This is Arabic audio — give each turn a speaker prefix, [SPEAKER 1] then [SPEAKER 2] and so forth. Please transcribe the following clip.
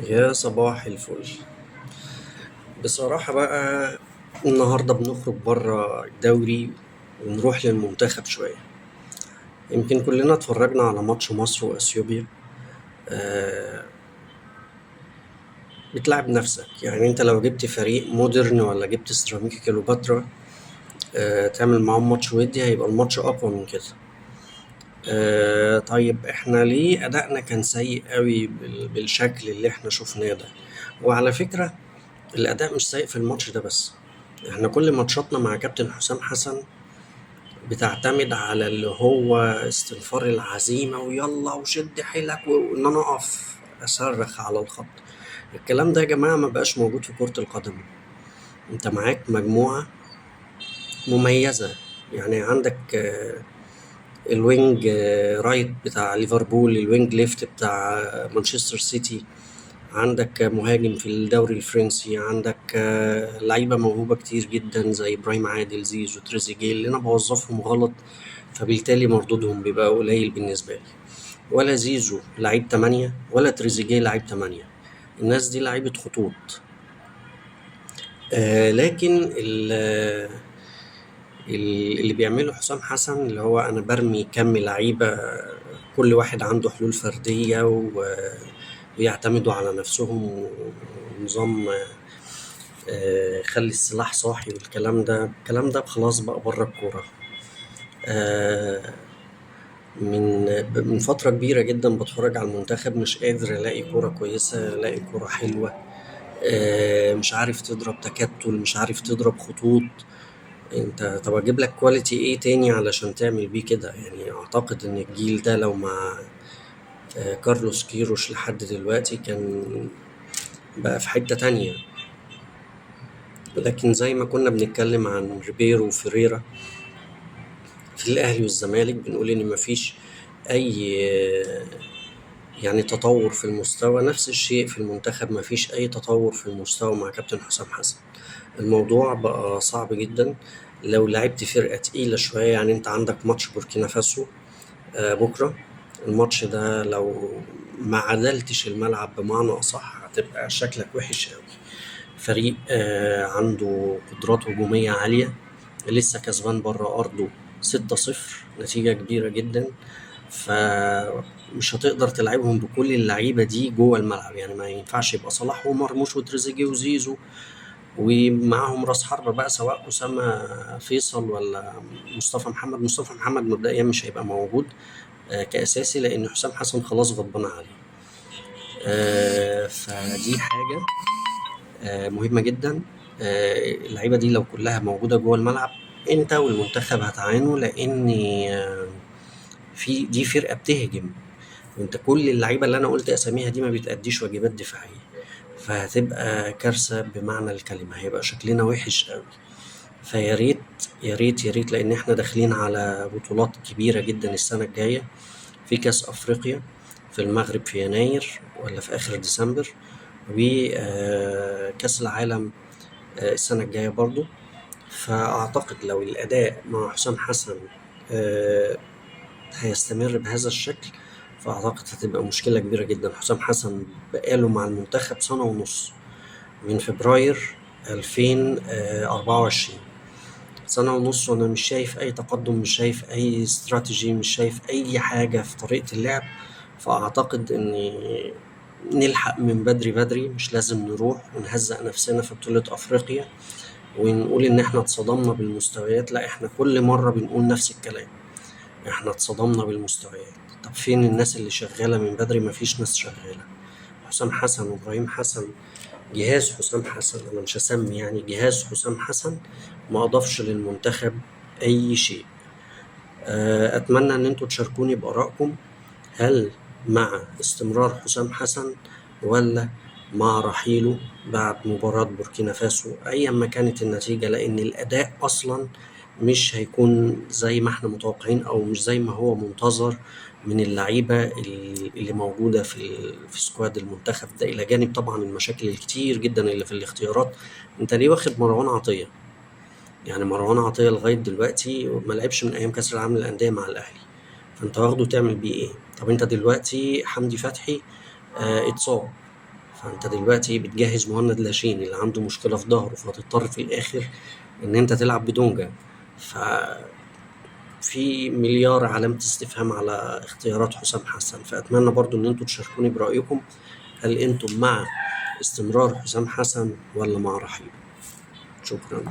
[SPEAKER 1] يا صباح الفل. بصراحة بقى النهاردة بنخرج بره الدوري ونروح للمنتخب شوية. يمكن كلنا اتفرجنا على ماتش مصر وأثيوبيا. آه، بتلعب نفسك، يعني انت لو جبت فريق مودرن ولا جبت سيراميكا كليوباترا تعمل معاهم ماتش ودي هيبقى الماتش أقوى من كده. طيب احنا ليه أدائنا كان سيء قوي بالشكل اللي احنا شفناه ده؟ وعلى فكرة الأداء مش سيء في الماتش ده بس، احنا كل ماتشاتنا مع كابتن حسام حسن بتعتمد على اللي هو استنفار العزيمة ويلا وشد حيلك وإن أنا أقف أصرخ على الخط. الكلام ده يا جماعة ما بقاش موجود في كرة القدم. أنت معاك مجموعة مميزة، يعني عندك الوينج رايت بتاع ليفربول، الوينج ليفت بتاع مانشستر سيتي، عندك مهاجم في الدوري الفرنسي، عندك لعيبة موهوبة كتير جدا زي إبراهيم عادل، زيزو، تريزيجيه اللي أنا بوظفهم غلط فبالتالي مردودهم بيبقى قليل بالنسبة لي. ولا زيزو لعيب تمانية ولا تريزيجيه لعيب تمانية، الناس دي لعيبة خطوط. لكن اللي بيعمله حسام حسن اللي هو أنا برمي كم لعيبة كل واحد عنده حلول فردية ويعتمدوا على نفسهم، ونظام خلي السلاح صاحي، والكلام ده الكلام ده خلاص بقى بره الكورة. آه، من فترة كبيرة جدا بتفرج على المنتخب مش قادر ألاقي كورة كويسة، ألاقي كورة حلوة. مش عارف تضرب تكتل، مش عارف تضرب خطوط. انت طب اجيب لك كواليتي ايه تاني علشان تعمل بيه كده؟ يعني اعتقد ان الجيل ده لو مع كارلوس كيروش لحد دلوقتي كان بقى في حتة تانية. لكن زي ما كنا بنتكلم عن ريبيرو وفيريرا في الاهلي والزمالك بنقول ان مفيش اي يعني تطور في المستوى، نفس الشيء في المنتخب مفيش اي تطور في المستوى مع كابتن حسام حسن. الموضوع بقى صعب جدا. لو لعبت فرقة تقيلة شوية، يعني انت عندك ماتش بوركينا فاسو بكرة، الماتش ده لو ما عدلتش الملعب بمعنى أصح هتبقى شكلك وحش قوي. فريق عنده قدرات هجومية عالية، لسه كسبان بره أرضه 6-0، نتيجة كبيرة جدا. فمش هتقدر تلعبهم بكل اللعيبة دي جوه الملعب، يعني ما ينفعش يبقى صلاح ومرموش وتريزيجيه وزيزو ومعاهم راس حربة بقى سواء أسامة فيصل ولا مصطفى محمد مبدئيا مش هيبقى موجود كأساسي لأن حسام حسن خلاص غضبان عليه. فدي حاجة مهمة جدا. اللعيبة دي لو كلها موجودة جوه الملعب انت والمنتخب هتعانوا، لأن دي فرقة بتهجم، وانت كل اللعيبة اللي أنا قلت أساميها دي ما بتأديش واجبات دفاعية، فهتبقى كارثة بمعنى الكلمة، هيبقى شكلنا وحش قوي. فيا ريت يا ريت يا ريت، لأن احنا داخلين على بطولات كبيرة جدا السنة الجاية، في كأس أفريقيا في المغرب في يناير ولا في آخر ديسمبر، وكأس العالم السنة الجاية برضو. فأعتقد لو الأداء مع حسام حسن آه، هيستمر بهذا الشكل، فأعتقد هتبقى مشكلة كبيرة جدا. حسام حسن بقاله مع المنتخب سنة ونص، من فبراير 2024، سنة ونص وأنا مش شايف أي تقدم، مش شايف أي استراتيجي، مش شايف أي حاجة في طريقة اللعب. فأعتقد إن نلحق من بدري بدري، مش لازم نروح ونهزق نفسنا في بطولة أفريقيا ونقول إن إحنا اتصدمنا بالمستويات. لا، إحنا كل مرة بنقول نفس الكلام، إحنا اتصدمنا بالمستويات. طب فين الناس اللي شغالة من بدري؟ مفيش ناس شغالة. حسام حسن وإبراهيم حسن، جهاز حسام حسن، أنا مش هسمي يعني جهاز حسام حسن، ما أضافش للمنتخب أي شيء. أتمنى إن أنتوا تشاركوني بآرائكم، هل مع استمرار حسام حسن ولا مع رحيله بعد مباراة بوركينا فاسو أيا ما كانت النتيجة؟ لأن الأداء أصلا مش هيكون زي ما احنا متوقعين أو مش زي ما هو منتظر من اللعيبة اللي موجودة في سكواد المنتخب ده، إلى جانب طبعا المشاكل الكتير جدا اللي في الاختيارات. أنت ليه واخد مروان عطية؟ يعني مروان عطية لغاية دلوقتي ما لعبش من أيام كأس العالم للأندية مع الأهلي، فأنت واخده تعمل بيه إيه؟ طب أنت دلوقتي حمدي فتحي اتصاب، فانت دلوقتي بتجهز مهند لاشين اللي عنده مشكلة في ظهره، فهتضطر في الاخر ان انت تلعب بدونجا. ففي مليار علامة استفهام على اختيارات حسام حسن. فأتمنى برضو ان انتوا تشاركوني برأيكم، هل انتم مع استمرار حسام حسن ولا مع رحيله؟ شكرا.